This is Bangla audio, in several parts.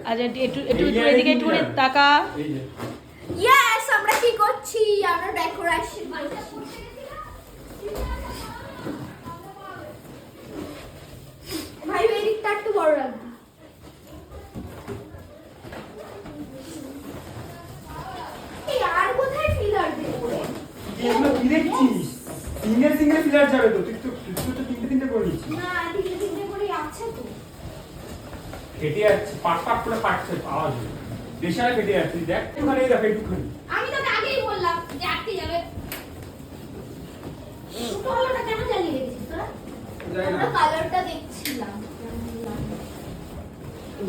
আচ্ছা একটু এদিকে একটু তাকা। ইয়েস, আমরা কি করছি? আমরা ডেকোরেশন করতে গেছিলাম। ভাই এদিকটা একটু বড় রাখবি। এই আর কোথায় ফিলার দেব রে? এগুলো কি দেখছিস? সিঙ্গেল সিঙ্গেল ফিলার যাবে তো, তুই তো তিনটে করে নিচ্ছিস। না, তিনটে করে আছে তো। ফেটে যাচ্ছে, পাট পাট করে ফাটছে আওয়াজ, দেশালে ফেটে যাচ্ছে। দেখ একটুখানি, দেখ একটুখানি। আমি তোকে আগেই বললাম যে আটকে যাবে। ছোট আলোটা কেন জ্বালিয়ে রেখেছিস তোরা? আমরা কালারটা দেখছিলাম।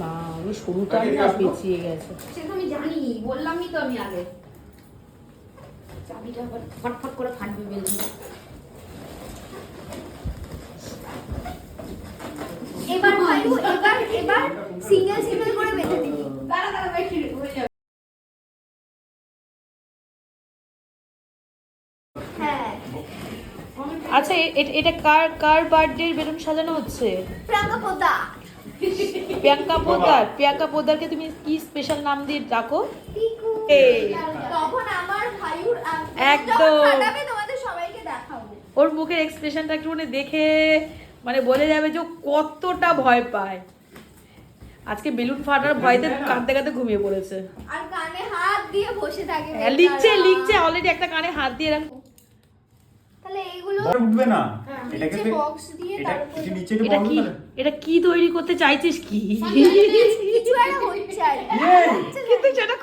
না আমি শুরুটা না পেঁচিয়ে গেছে। সেটা আমি জানি, বললামই তো আমি আগে। চাবিটা ফটফট করে ফাটবে বেলুন। এবার ভাইও এবার সিঙ্গেল সিঙ্গেল করে বেঁধে দিবি। দাঁড়া বেশি হয়ে যাবে। হ্যাঁ। আচ্ছা এটা কার বার্থডে বেলুন সাজানো হচ্ছে? প্রিয়াঙ্কা পোদ্দার। প্রিয়াঙ্কা পোদ্দারকে তুমি কি স্পেশাল নাম দিয়ে ডাকো? টিকু। তখন আমার ভাইউর একদম ফাটাবে, তোমাদের সবাইকে দেখাবো। ওর মুখের এক্সপ্রেশনটা একটু দেখে মানে বলে যাবে যে কতটা ভয় পায়। আজকে বেলুন ফাটার ভয়তে কাঁদতে কাঁদতে ঘুমিয়ে পড়েছে। আর কানে হাত দিয়ে বসে থাকে। লিখছে অলরেডি একটা কানে হাত দিয়ে রাখো। তাহলে এইগুলো উঠবে না, এটাকে বক্স দিয়ে তারপর নিচে একটু বন্ধ করে। এটা কি তৈরি করতে চাইছিস কি? কিছু একটা হচ্ছে আর কিন্তু সেটা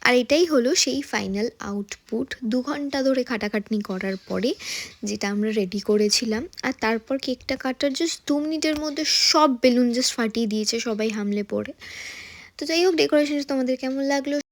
আর এটাই হলো সেই ফাইনাল আউটপুট 2 ঘন্টা ধরে খাটাখাটনি করার পরে যেটা আমরা রেডি করেছিলাম। আর তারপর কেকটা কাটার জাস্ট 2 মিনিটের মধ্যে সব বেলুন জাস্ট ফাটিয়ে দিয়েছে সবাই হামলে পড়ে। তো যাই হোক, ডেকোরেশনটা তোমাদের কেমন লাগলো